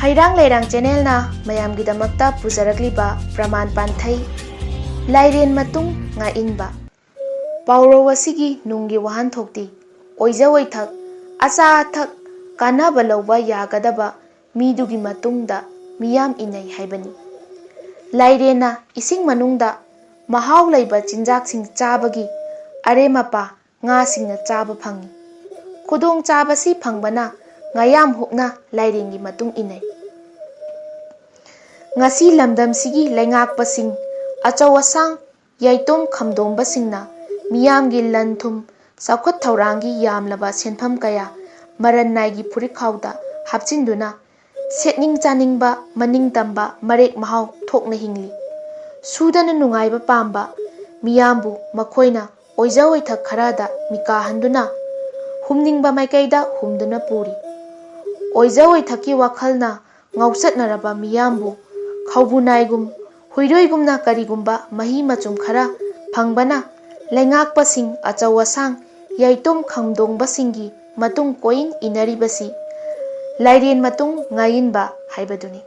Heirang Leirang channel na mayamgidamakta pujarakliba Praman Panthei Lairen Matung nga Enba Pauro wasigi nungi wahanthokti oija oithak acha athak kanaba lawba yagadaba midugi matungda miyam inai haibani Lairena ising manungda mahau laiba chinjaksing chabagi aremapa nga singna chaba phangi khudong chabasi phangbana ngayam hukna Lairengi matung inai ngasi lamdamsigi laingakpasing achawasang yaitom khamdombasingna miyamgi lanthum saukhat thaurangi yamlaba senpham kaya marannaigi purikhauda hapchinduna setning chaningba maning tamba marek mahau thokna hingli sudana nungaiba pamba miyambu makhoina oija oithak kharada mika handuna humningba maikaida humduna puri oija oithaki wakhalna ngausatnaraba miyambu khaubunaigum huiroigumna karigumba mahi machum khara phangbana laingakpasing achawasang yaitom khamdongbasingi matung koin inaribasi Lairen Matung nga Enba haibaduni